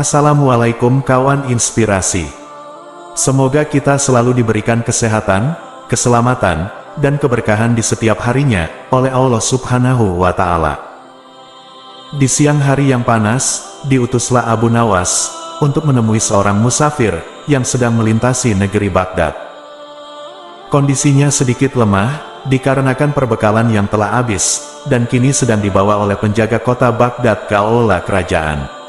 Assalamualaikum kawan inspirasi. Semoga kita selalu diberikan kesehatan, keselamatan, dan keberkahan di setiap harinya, oleh Allah Subhanahu wa Ta'ala. Di siang hari yang panas, diutuslah Abu Nawas untuk menemui seorang musafir yang sedang melintasi negeri Baghdad. Kondisinya sedikit lemah, dikarenakan perbekalan yang telah habis, dan kini sedang dibawa oleh penjaga kota Baghdad ke aula kerajaan.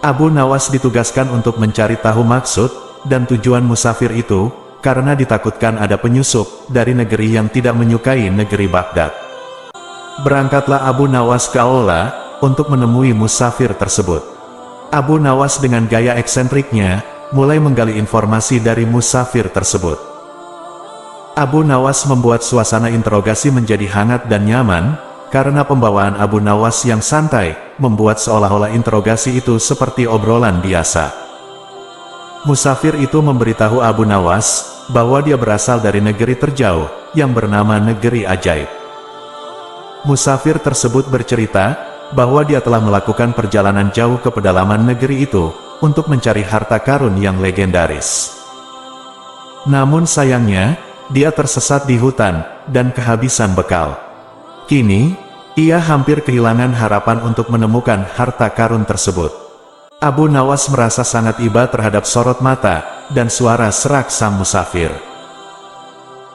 Abu Nawas ditugaskan untuk mencari tahu maksud dan tujuan musafir itu, karena ditakutkan ada penyusup dari negeri yang tidak menyukai negeri Baghdad. Berangkatlah Abu Nawas ke aula untuk menemui musafir tersebut. Abu Nawas dengan gaya eksentriknya, mulai menggali informasi dari musafir tersebut. Abu Nawas membuat suasana interogasi menjadi hangat dan nyaman, karena pembawaan Abu Nawas yang santai, membuat seolah-olah interogasi itu seperti obrolan biasa. Musafir itu memberitahu Abu Nawas, bahwa dia berasal dari negeri terjauh, yang bernama Negeri Ajaib. Musafir tersebut bercerita, bahwa dia telah melakukan perjalanan jauh ke pedalaman negeri itu, untuk mencari harta karun yang legendaris. Namun sayangnya, dia tersesat di hutan, dan kehabisan bekal. Kini, ia hampir kehilangan harapan untuk menemukan harta karun tersebut. Abu Nawas merasa sangat iba terhadap sorot mata, dan suara serak sang musafir.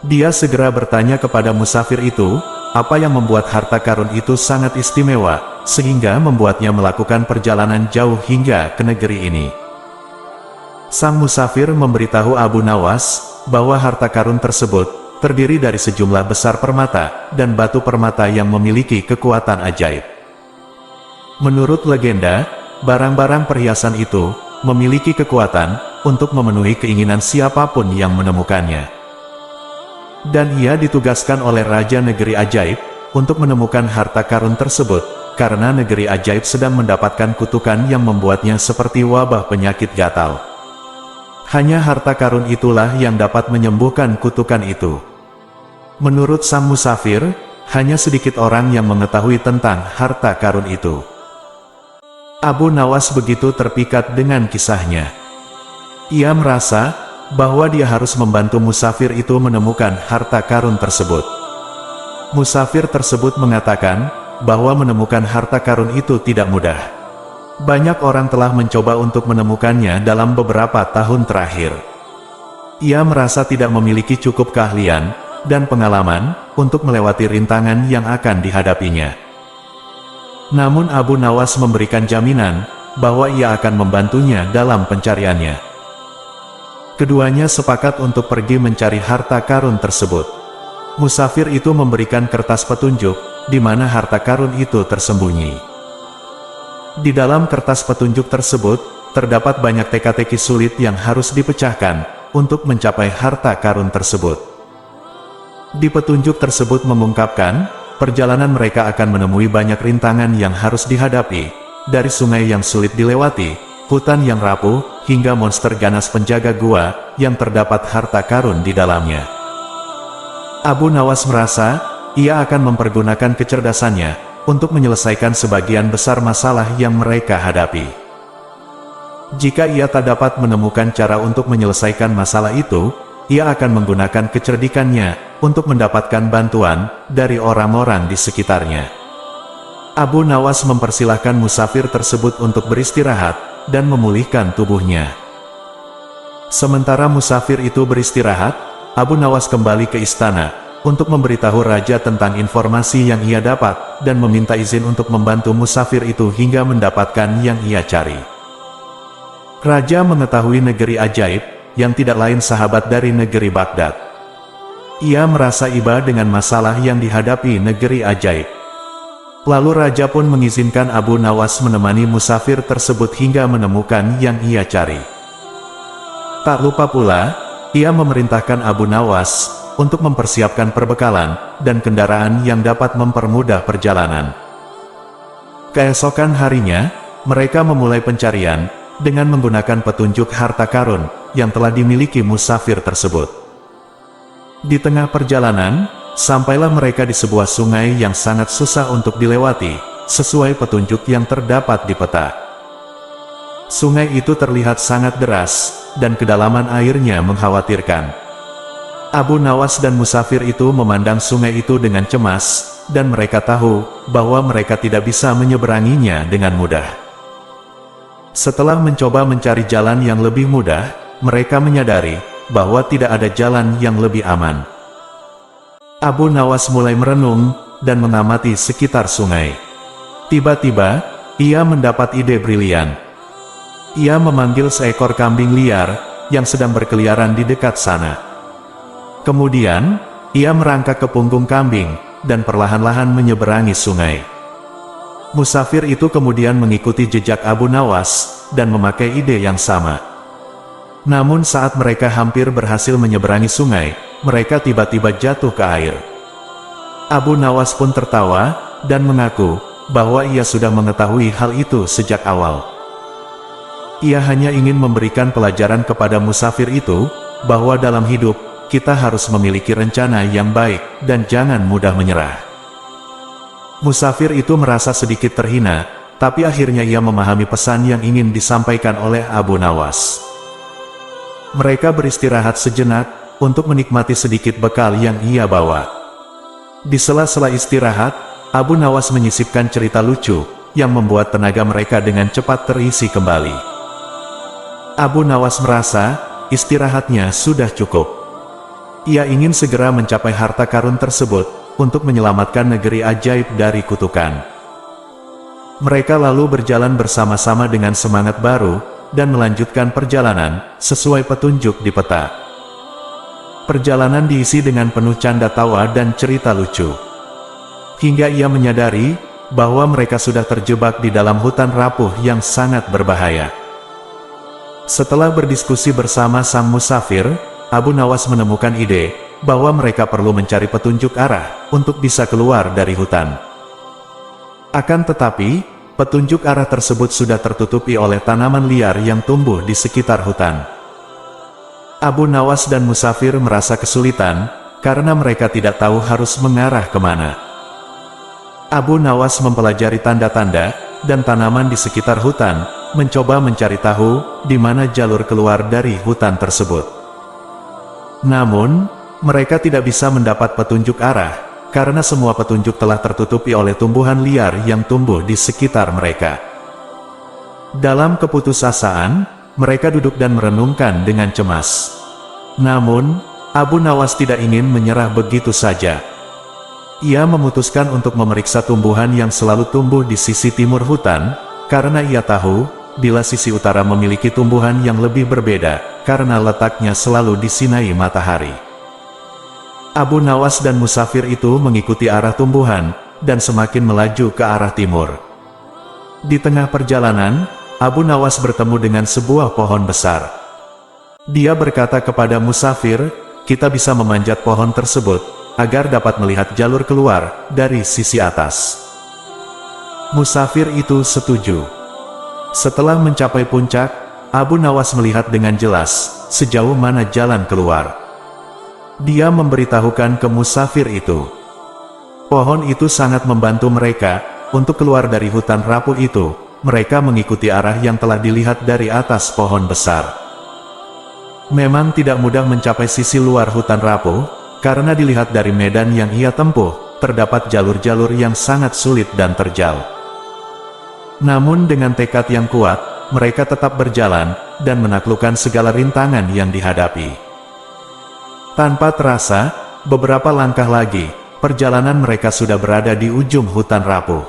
Dia segera bertanya kepada musafir itu, apa yang membuat harta karun itu sangat istimewa, sehingga membuatnya melakukan perjalanan jauh hingga ke negeri ini. Sang musafir memberitahu Abu Nawas, bahwa harta karun tersebut terdiri dari sejumlah besar permata, dan batu permata yang memiliki kekuatan ajaib. Menurut legenda, barang-barang perhiasan itu memiliki kekuatan untuk memenuhi keinginan siapapun yang menemukannya. Dan ia ditugaskan oleh Raja Negeri Ajaib untuk menemukan harta karun tersebut, karena Negeri Ajaib sedang mendapatkan kutukan yang membuatnya seperti wabah penyakit gatal. Hanya harta karun itulah yang dapat menyembuhkan kutukan itu. Menurut sang musafir, hanya sedikit orang yang mengetahui tentang harta karun itu. Abu Nawas begitu terpikat dengan kisahnya. Ia merasa, bahwa dia harus membantu musafir itu menemukan harta karun tersebut. Musafir tersebut mengatakan, bahwa menemukan harta karun itu tidak mudah. Banyak orang telah mencoba untuk menemukannya dalam beberapa tahun terakhir. Ia merasa tidak memiliki cukup keahlian dan pengalaman untuk melewati rintangan yang akan dihadapinya. Namun Abu Nawas memberikan jaminan bahwa ia akan membantunya dalam pencariannya. Keduanya sepakat untuk pergi mencari harta karun tersebut. Musafir itu memberikan kertas petunjuk di mana harta karun itu tersembunyi. Di dalam kertas petunjuk tersebut terdapat banyak teka-teki sulit yang harus dipecahkan untuk mencapai harta karun tersebut. Di petunjuk tersebut mengungkapkan, perjalanan mereka akan menemui banyak rintangan yang harus dihadapi, dari sungai yang sulit dilewati, hutan yang rapuh, hingga monster ganas penjaga gua, yang terdapat harta karun di dalamnya. Abu Nawas merasa, ia akan mempergunakan kecerdasannya, untuk menyelesaikan sebagian besar masalah yang mereka hadapi. Jika ia tak dapat menemukan cara untuk menyelesaikan masalah itu, ia akan menggunakan kecerdikannya untuk mendapatkan bantuan dari orang-orang di sekitarnya. Abu Nawas mempersilahkan musafir tersebut untuk beristirahat dan memulihkan tubuhnya. Sementara musafir itu beristirahat, Abu Nawas kembali ke istana untuk memberitahu raja tentang informasi yang ia dapat dan meminta izin untuk membantu musafir itu hingga mendapatkan yang ia cari. Raja mengetahui negeri ajaib yang tidak lain sahabat dari negeri Baghdad. Ia merasa iba dengan masalah yang dihadapi negeri ajaib. Lalu raja pun mengizinkan Abu Nawas menemani musafir tersebut hingga menemukan yang ia cari. Tak lupa pula, ia memerintahkan Abu Nawas untuk mempersiapkan perbekalan dan kendaraan yang dapat mempermudah perjalanan. Keesokan harinya, mereka memulai pencarian dengan menggunakan petunjuk harta karun yang telah dimiliki musafir tersebut. Di tengah perjalanan, sampailah mereka di sebuah sungai yang sangat susah untuk dilewati, sesuai petunjuk yang terdapat di peta. Sungai itu terlihat sangat deras, dan kedalaman airnya mengkhawatirkan. Abu Nawas dan musafir itu memandang sungai itu dengan cemas, dan mereka tahu bahwa mereka tidak bisa menyeberanginya dengan mudah. Setelah mencoba mencari jalan yang lebih mudah, mereka menyadari bahwa tidak ada jalan yang lebih aman. Abu Nawas mulai merenung dan mengamati sekitar sungai. Tiba-tiba, ia mendapat ide brilian. Ia memanggil seekor kambing liar yang sedang berkeliaran di dekat sana. Kemudian, ia merangkak ke punggung kambing dan perlahan-lahan menyeberangi sungai. Musafir itu kemudian mengikuti jejak Abu Nawas dan memakai ide yang sama. Namun saat mereka hampir berhasil menyeberangi sungai, mereka tiba-tiba jatuh ke air. Abu Nawas pun tertawa dan mengaku bahwa ia sudah mengetahui hal itu sejak awal. Ia hanya ingin memberikan pelajaran kepada musafir itu, bahwa dalam hidup, kita harus memiliki rencana yang baik, dan jangan mudah menyerah. Musafir itu merasa sedikit terhina, tapi akhirnya ia memahami pesan yang ingin disampaikan oleh Abu Nawas. Mereka beristirahat sejenak, untuk menikmati sedikit bekal yang ia bawa. Di sela-sela istirahat, Abu Nawas menyisipkan cerita lucu, yang membuat tenaga mereka dengan cepat terisi kembali. Abu Nawas merasa, istirahatnya sudah cukup. Ia ingin segera mencapai harta karun tersebut, untuk menyelamatkan negeri ajaib dari kutukan. Mereka lalu berjalan bersama-sama dengan semangat baru, dan melanjutkan perjalanan, sesuai petunjuk di peta. Perjalanan diisi dengan penuh canda tawa dan cerita lucu. Hingga ia menyadari, bahwa mereka sudah terjebak di dalam hutan rapuh yang sangat berbahaya. Setelah berdiskusi bersama sang musafir, Abu Nawas menemukan ide, bahwa mereka perlu mencari petunjuk arah, untuk bisa keluar dari hutan. Akan tetapi, petunjuk arah tersebut sudah tertutupi oleh tanaman liar yang tumbuh di sekitar hutan. Abu Nawas dan musafir merasa kesulitan, karena mereka tidak tahu harus mengarah kemana. Abu Nawas mempelajari tanda-tanda, dan tanaman di sekitar hutan, mencoba mencari tahu, di mana jalur keluar dari hutan tersebut. Namun, mereka tidak bisa mendapat petunjuk arah, karena semua petunjuk telah tertutupi oleh tumbuhan liar yang tumbuh di sekitar mereka. Dalam keputusasaan, mereka duduk dan merenungkan dengan cemas. Namun, Abu Nawas tidak ingin menyerah begitu saja. Ia memutuskan untuk memeriksa tumbuhan yang selalu tumbuh di sisi timur hutan, karena ia tahu, bila sisi utara memiliki tumbuhan yang lebih berbeda, karena letaknya selalu disinai matahari. Abu Nawas dan musafir itu mengikuti arah tumbuhan, dan semakin melaju ke arah timur. Di tengah perjalanan, Abu Nawas bertemu dengan sebuah pohon besar. Dia berkata kepada musafir, kita bisa memanjat pohon tersebut, agar dapat melihat jalur keluar dari sisi atas. Musafir itu setuju. Setelah mencapai puncak, Abu Nawas melihat dengan jelas, sejauh mana jalan keluar. Dia memberitahukan ke musafir itu. Pohon itu sangat membantu mereka, untuk keluar dari hutan rapuh itu. Mereka mengikuti arah yang telah dilihat dari atas pohon besar. Memang tidak mudah mencapai sisi luar hutan rapuh, karena dilihat dari medan yang ia tempuh, terdapat jalur-jalur yang sangat sulit dan terjal. Namun dengan tekad yang kuat, mereka tetap berjalan, dan menaklukkan segala rintangan yang dihadapi. Tanpa terasa, beberapa langkah lagi, perjalanan mereka sudah berada di ujung hutan rapuh.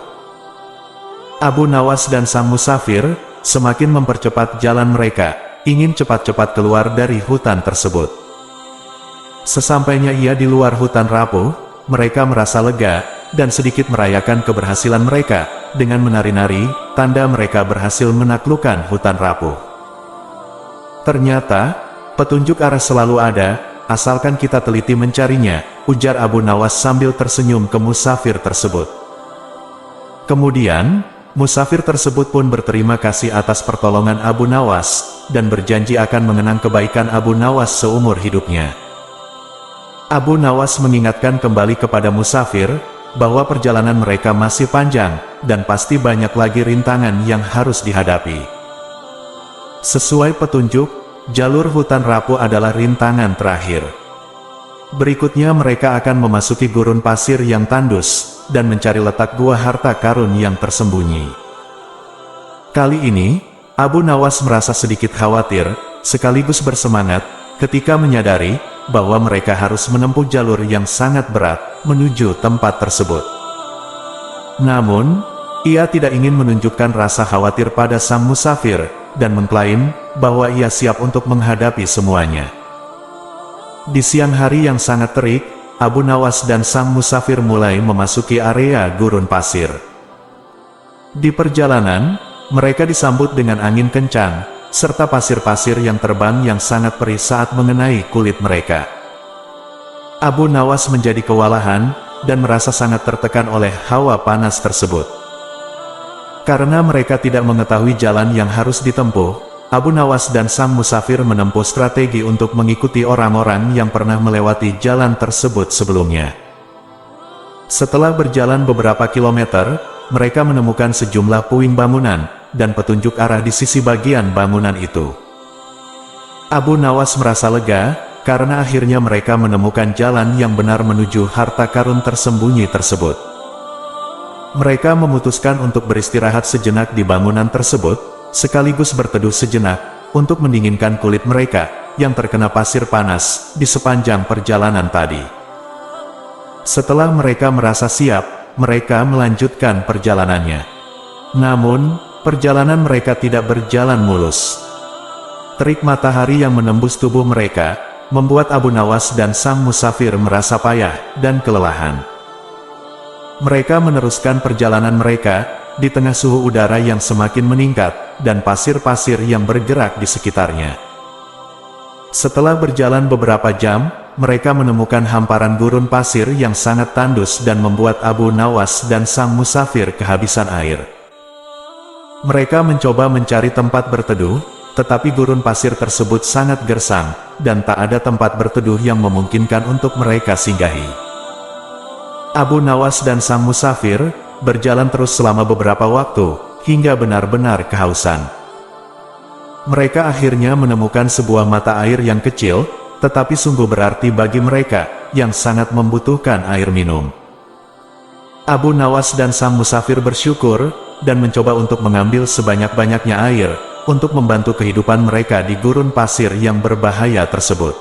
Abu Nawas dan sang musafir, semakin mempercepat jalan mereka, ingin cepat-cepat keluar dari hutan tersebut. Sesampainya ia di luar hutan rapuh, mereka merasa lega, dan sedikit merayakan keberhasilan mereka, dengan menari-nari, tanda mereka berhasil menaklukkan hutan rapuh. Ternyata, petunjuk arah selalu ada, asalkan kita teliti mencarinya, ujar Abu Nawas sambil tersenyum ke musafir tersebut. Kemudian, musafir tersebut pun berterima kasih atas pertolongan Abu Nawas, dan berjanji akan mengenang kebaikan Abu Nawas seumur hidupnya. Abu Nawas mengingatkan kembali kepada musafir, bahwa perjalanan mereka masih panjang, dan pasti banyak lagi rintangan yang harus dihadapi. Sesuai petunjuk, jalur hutan rapuh adalah rintangan terakhir. Berikutnya mereka akan memasuki gurun pasir yang tandus, dan mencari letak gua harta karun yang tersembunyi. Kali ini, Abu Nawas merasa sedikit khawatir, sekaligus bersemangat, ketika menyadari bahwa mereka harus menempuh jalur yang sangat berat, menuju tempat tersebut. Namun, ia tidak ingin menunjukkan rasa khawatir pada sang musafir, dan mengklaim bahwa ia siap untuk menghadapi semuanya. Di siang hari yang sangat terik, Abu Nawas dan sang musafir mulai memasuki area gurun pasir. Di perjalanan, mereka disambut dengan angin kencang, serta pasir-pasir yang terbang yang sangat perih saat mengenai kulit mereka. Abu Nawas menjadi kewalahan, dan merasa sangat tertekan oleh hawa panas tersebut. Karena mereka tidak mengetahui jalan yang harus ditempuh, Abu Nawas dan sang musafir menempuh strategi untuk mengikuti orang-orang yang pernah melewati jalan tersebut sebelumnya. Setelah berjalan beberapa kilometer, mereka menemukan sejumlah puing bangunan, dan petunjuk arah di sisi bagian bangunan itu. Abu Nawas merasa lega, karena akhirnya mereka menemukan jalan yang benar menuju harta karun tersembunyi tersebut. Mereka memutuskan untuk beristirahat sejenak di bangunan tersebut, sekaligus berteduh sejenak, untuk mendinginkan kulit mereka, yang terkena pasir panas, di sepanjang perjalanan tadi. Setelah mereka merasa siap, mereka melanjutkan perjalanannya. Namun, perjalanan mereka tidak berjalan mulus. Terik matahari yang menembus tubuh mereka, membuat Abu Nawas dan sang musafir merasa payah, dan kelelahan. Mereka meneruskan perjalanan mereka, di tengah suhu udara yang semakin meningkat, dan pasir-pasir yang bergerak di sekitarnya. Setelah berjalan beberapa jam, mereka menemukan hamparan gurun pasir yang sangat tandus dan membuat Abu Nawas dan sang musafir kehabisan air. Mereka mencoba mencari tempat berteduh, tetapi gurun pasir tersebut sangat gersang, dan tak ada tempat berteduh yang memungkinkan untuk mereka singgahi. Abu Nawas dan sang musafir berjalan terus selama beberapa waktu, hingga benar-benar kehausan. Mereka akhirnya menemukan sebuah mata air yang kecil, tetapi sungguh berarti bagi mereka, yang sangat membutuhkan air minum. Abu Nawas dan sang musafir bersyukur, dan mencoba untuk mengambil sebanyak-banyaknya air, untuk membantu kehidupan mereka di gurun pasir yang berbahaya tersebut.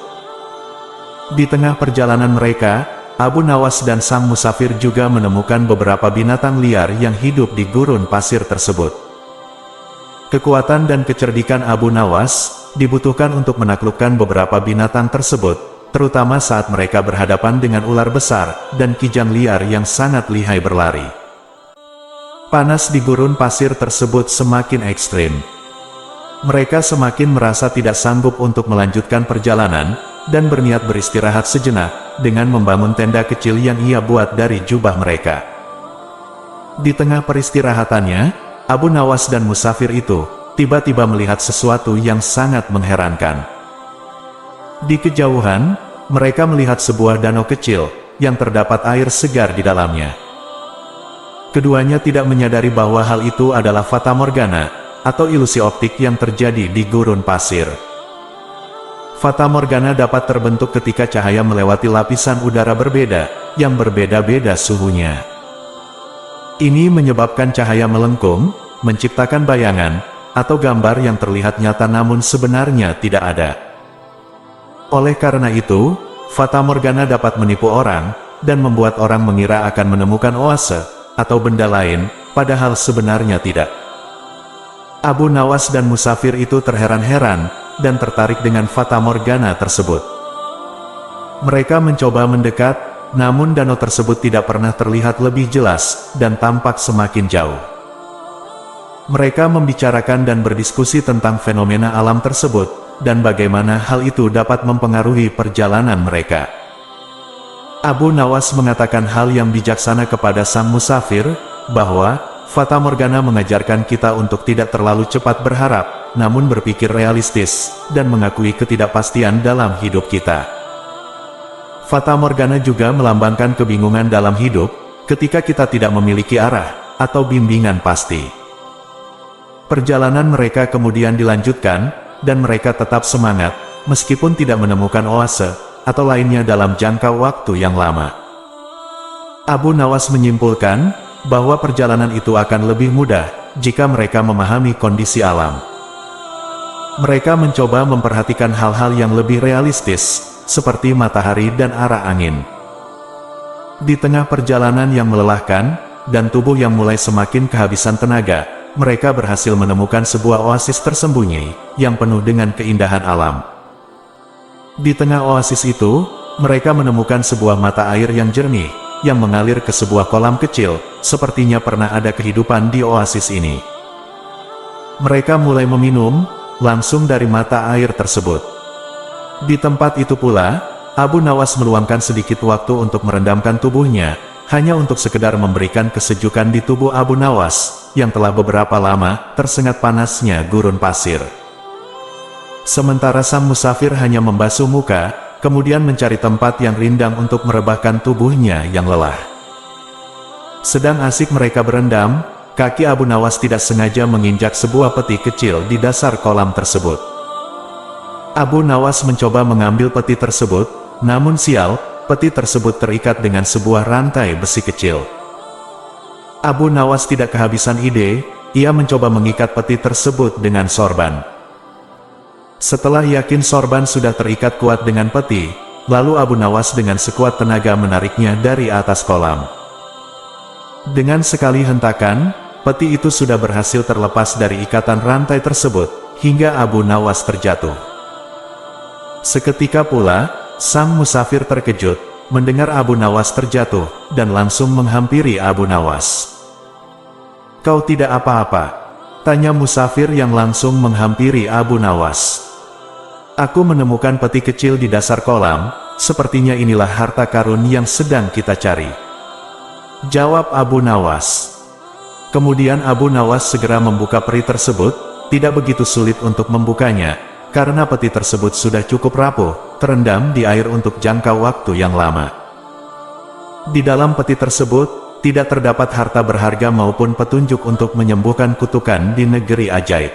Di tengah perjalanan mereka, Abu Nawas dan sang musafir juga menemukan beberapa binatang liar yang hidup di gurun pasir tersebut. Kekuatan dan kecerdikan Abu Nawas dibutuhkan untuk menaklukkan beberapa binatang tersebut, terutama saat mereka berhadapan dengan ular besar dan kijang liar yang sangat lihai berlari. Panas di gurun pasir tersebut semakin ekstrim. Mereka semakin merasa tidak sanggup untuk melanjutkan perjalanan, dan berniat beristirahat sejenak, dengan membangun tenda kecil yang ia buat dari jubah mereka. Di tengah peristirahatannya, Abu Nawas dan musafir itu, tiba-tiba melihat sesuatu yang sangat mengherankan. Di kejauhan, mereka melihat sebuah danau kecil, yang terdapat air segar di dalamnya. Keduanya tidak menyadari bahwa hal itu adalah fata morgana, atau ilusi optik yang terjadi di gurun pasir. Fata morgana dapat terbentuk ketika cahaya melewati lapisan udara berbeda, yang berbeda-beda suhunya. Ini menyebabkan cahaya melengkung, menciptakan bayangan, atau gambar yang terlihat nyata namun sebenarnya tidak ada. Oleh karena itu, fata morgana dapat menipu orang, dan membuat orang mengira akan menemukan oase, atau benda lain, padahal sebenarnya tidak. Abu Nawas dan musafir itu terheran-heran, dan tertarik dengan fata morgana tersebut. Mereka mencoba mendekat, namun danau tersebut tidak pernah terlihat lebih jelas, dan tampak semakin jauh. Mereka membicarakan dan berdiskusi tentang fenomena alam tersebut, dan bagaimana hal itu dapat mempengaruhi perjalanan mereka. Abu Nawas mengatakan hal yang bijaksana kepada sang musafir, bahwa fata morgana mengajarkan kita untuk tidak terlalu cepat berharap, namun berpikir realistis, dan mengakui ketidakpastian dalam hidup kita. Fata morgana juga melambangkan kebingungan dalam hidup, ketika kita tidak memiliki arah, atau bimbingan pasti. Perjalanan mereka kemudian dilanjutkan, dan mereka tetap semangat, meskipun tidak menemukan oase, atau lainnya dalam jangka waktu yang lama. Abu Nawas menyimpulkan, bahwa perjalanan itu akan lebih mudah, jika mereka memahami kondisi alam. Mereka mencoba memperhatikan hal-hal yang lebih realistis, seperti matahari dan arah angin. Di tengah perjalanan yang melelahkan, dan tubuh yang mulai semakin kehabisan tenaga, mereka berhasil menemukan sebuah oasis tersembunyi, yang penuh dengan keindahan alam. Di tengah oasis itu, mereka menemukan sebuah mata air yang jernih, yang mengalir ke sebuah kolam kecil, sepertinya pernah ada kehidupan di oasis ini. Mereka mulai meminum, langsung dari mata air tersebut. Di tempat itu pula, Abu Nawas meluangkan sedikit waktu untuk merendamkan tubuhnya, hanya untuk sekedar memberikan kesejukan di tubuh Abu Nawas, yang telah beberapa lama tersengat panasnya gurun pasir. Sementara sang musafir hanya membasuh muka, kemudian mencari tempat yang rindang untuk merebahkan tubuhnya yang lelah. Sedang asik mereka berendam, kaki Abu Nawas tidak sengaja menginjak sebuah peti kecil di dasar kolam tersebut. Abu Nawas mencoba mengambil peti tersebut, namun sial, peti tersebut terikat dengan sebuah rantai besi kecil. Abu Nawas tidak kehabisan ide, ia mencoba mengikat peti tersebut dengan sorban. Setelah yakin sorban sudah terikat kuat dengan peti, lalu Abu Nawas dengan sekuat tenaga menariknya dari atas kolam. Dengan sekali hentakan, peti itu sudah berhasil terlepas dari ikatan rantai tersebut, hingga Abu Nawas terjatuh. Seketika pula, sang musafir terkejut, mendengar Abu Nawas terjatuh, dan langsung menghampiri Abu Nawas. "Kau tidak apa-apa?" tanya musafir yang langsung menghampiri Abu Nawas. "Aku menemukan peti kecil di dasar kolam, sepertinya inilah harta karun yang sedang kita cari," jawab Abu Nawas. Kemudian Abu Nawas segera membuka peti tersebut, tidak begitu sulit untuk membukanya, karena peti tersebut sudah cukup rapuh, terendam di air untuk jangka waktu yang lama. Di dalam peti tersebut, tidak terdapat harta berharga maupun petunjuk untuk menyembuhkan kutukan di negeri ajaib.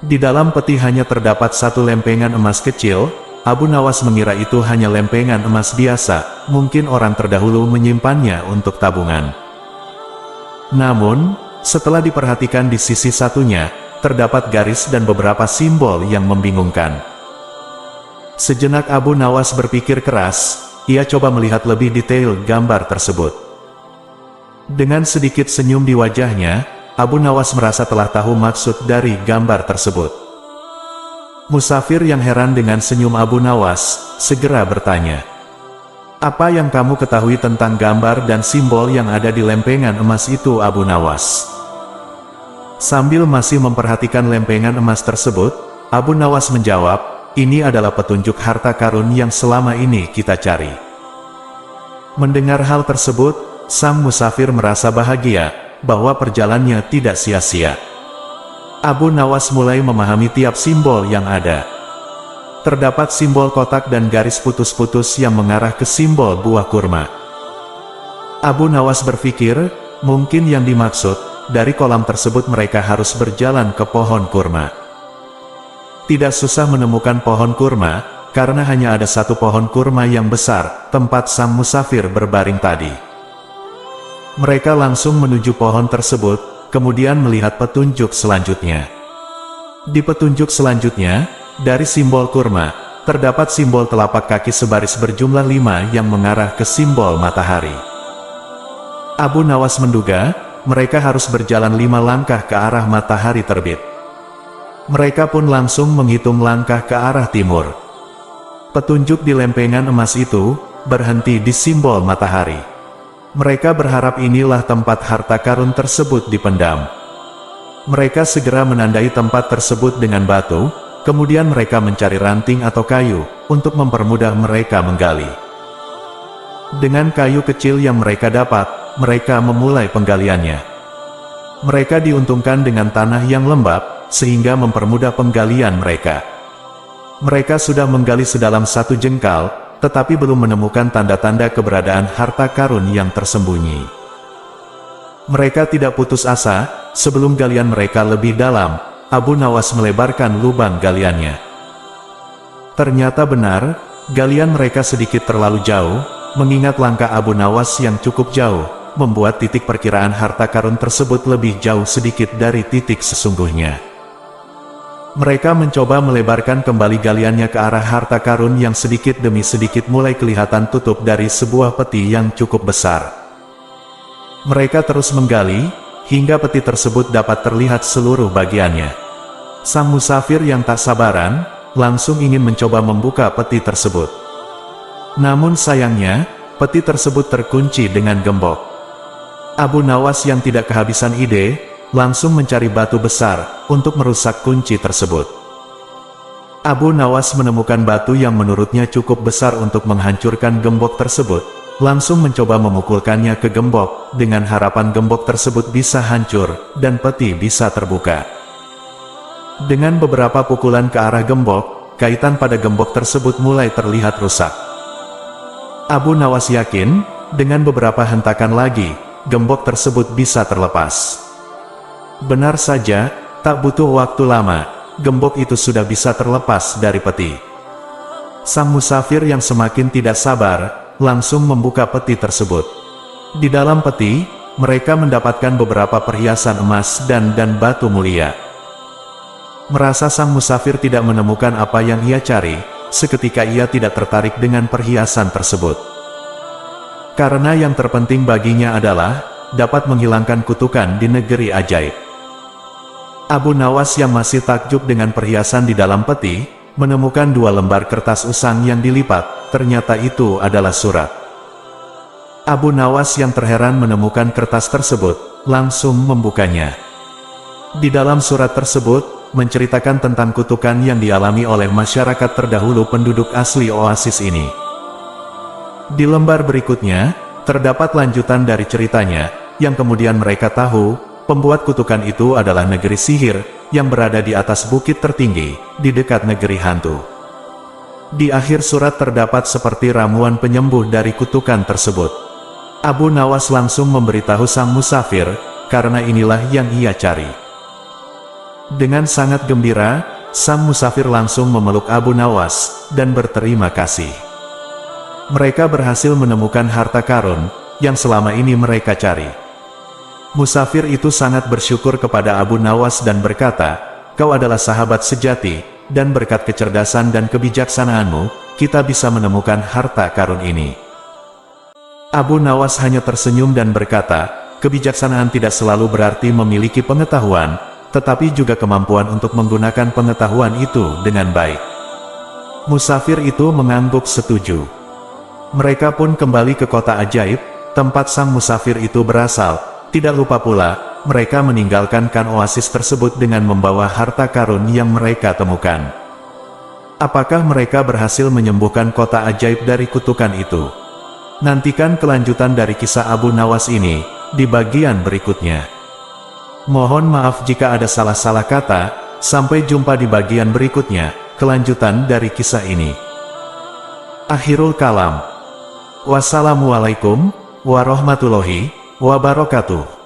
Di dalam peti hanya terdapat satu lempengan emas kecil. Abu Nawas mengira itu hanya lempengan emas biasa, mungkin orang terdahulu menyimpannya untuk tabungan. Namun, setelah diperhatikan di sisi satunya, terdapat garis dan beberapa simbol yang membingungkan. Sejenak Abu Nawas berpikir keras, ia coba melihat lebih detail gambar tersebut. Dengan sedikit senyum di wajahnya, Abu Nawas merasa telah tahu maksud dari gambar tersebut. Musafir yang heran dengan senyum Abu Nawas, segera bertanya, "Apa yang kamu ketahui tentang gambar dan simbol yang ada di lempengan emas itu, Abu Nawas?" Sambil masih memperhatikan lempengan emas tersebut, Abu Nawas menjawab, "Ini adalah petunjuk harta karun yang selama ini kita cari." Mendengar hal tersebut, sang musafir merasa bahagia, bahwa perjalanannya tidak sia-sia. Abu Nawas mulai memahami tiap simbol yang ada. Terdapat simbol kotak dan garis putus-putus yang mengarah ke simbol buah kurma. Abu Nawas berpikir, mungkin yang dimaksud, dari kolam tersebut mereka harus berjalan ke pohon kurma. Tidak susah menemukan pohon kurma, karena hanya ada satu pohon kurma yang besar, tempat sang musafir berbaring tadi. Mereka langsung menuju pohon tersebut, kemudian melihat petunjuk selanjutnya. Di petunjuk selanjutnya, dari simbol kurma, terdapat simbol telapak kaki sebaris berjumlah 5 yang mengarah ke simbol matahari. Abu Nawas menduga, mereka harus berjalan 5 langkah ke arah matahari terbit. Mereka pun langsung menghitung langkah ke arah timur. Petunjuk di lempengan emas itu, berhenti di simbol matahari. Mereka berharap inilah tempat harta karun tersebut dipendam. Mereka segera menandai tempat tersebut dengan batu, kemudian mereka mencari ranting atau kayu, untuk mempermudah mereka menggali. Dengan kayu kecil yang mereka dapat, mereka memulai penggaliannya. Mereka diuntungkan dengan tanah yang lembab, sehingga mempermudah penggalian mereka. Mereka sudah menggali sedalam 1 jengkal, tetapi belum menemukan tanda-tanda keberadaan harta karun yang tersembunyi. Mereka tidak putus asa, sebelum galian mereka lebih dalam, Abu Nawas melebarkan lubang galiannya. Ternyata benar, galian mereka sedikit terlalu jauh, mengingat langkah Abu Nawas yang cukup jauh, membuat titik perkiraan harta karun tersebut lebih jauh sedikit dari titik sesungguhnya. Mereka mencoba melebarkan kembali galiannya ke arah harta karun yang sedikit demi sedikit mulai kelihatan tutup dari sebuah peti yang cukup besar. Mereka terus menggali, hingga peti tersebut dapat terlihat seluruh bagiannya. Sang musafir yang tak sabaran, langsung ingin mencoba membuka peti tersebut. Namun sayangnya, peti tersebut terkunci dengan gembok. Abu Nawas yang tidak kehabisan ide, langsung mencari batu besar, untuk merusak kunci tersebut. Abu Nawas menemukan batu yang menurutnya cukup besar untuk menghancurkan gembok tersebut, langsung mencoba memukulkannya ke gembok, dengan harapan gembok tersebut bisa hancur, dan peti bisa terbuka. Dengan beberapa pukulan ke arah gembok, kaitan pada gembok tersebut mulai terlihat rusak. Abu Nawas yakin, dengan beberapa hentakan lagi, gembok tersebut bisa terlepas. Benar saja, tak butuh waktu lama, gembok itu sudah bisa terlepas dari peti. Sang musafir yang semakin tidak sabar, langsung membuka peti tersebut. Di dalam peti, mereka mendapatkan beberapa perhiasan emas dan batu mulia. Merasa sang musafir tidak menemukan apa yang ia cari, seketika ia tidak tertarik dengan perhiasan tersebut. Karena yang terpenting baginya adalah, dapat menghilangkan kutukan di negeri ajaib. Abu Nawas yang masih takjub dengan perhiasan di dalam peti, menemukan 2 lembar kertas usang yang dilipat, ternyata itu adalah surat. Abu Nawas yang terheran menemukan kertas tersebut, langsung membukanya. Di dalam surat tersebut, menceritakan tentang kutukan yang dialami oleh masyarakat terdahulu penduduk asli oasis ini. Di lembar berikutnya, terdapat lanjutan dari ceritanya, yang kemudian mereka tahu, pembuat kutukan itu adalah negeri sihir, yang berada di atas bukit tertinggi, di dekat negeri hantu. Di akhir surat terdapat seperti ramuan penyembuh dari kutukan tersebut. Abu Nawas langsung memberitahu sang musafir, karena inilah yang ia cari. Dengan sangat gembira, sang musafir langsung memeluk Abu Nawas, dan berterima kasih. Mereka berhasil menemukan harta karun, yang selama ini mereka cari. Musafir itu sangat bersyukur kepada Abu Nawas dan berkata, "Kau adalah sahabat sejati, dan berkat kecerdasan dan kebijaksanaanmu, kita bisa menemukan harta karun ini." Abu Nawas hanya tersenyum dan berkata, "Kebijaksanaan tidak selalu berarti memiliki pengetahuan, tetapi juga kemampuan untuk menggunakan pengetahuan itu dengan baik." Musafir itu mengangguk setuju. Mereka pun kembali ke kota ajaib, tempat sang musafir itu berasal. Tidak lupa pula, mereka meninggalkan oasis tersebut dengan membawa harta karun yang mereka temukan. Apakah mereka berhasil menyembuhkan kota ajaib dari kutukan itu? Nantikan kelanjutan dari kisah Abu Nawas ini, di bagian berikutnya. Mohon maaf jika ada salah-salah kata, sampai jumpa di bagian berikutnya, kelanjutan dari kisah ini. Akhirul kalam. Wassalamualaikum warahmatullahi wabarakatuh.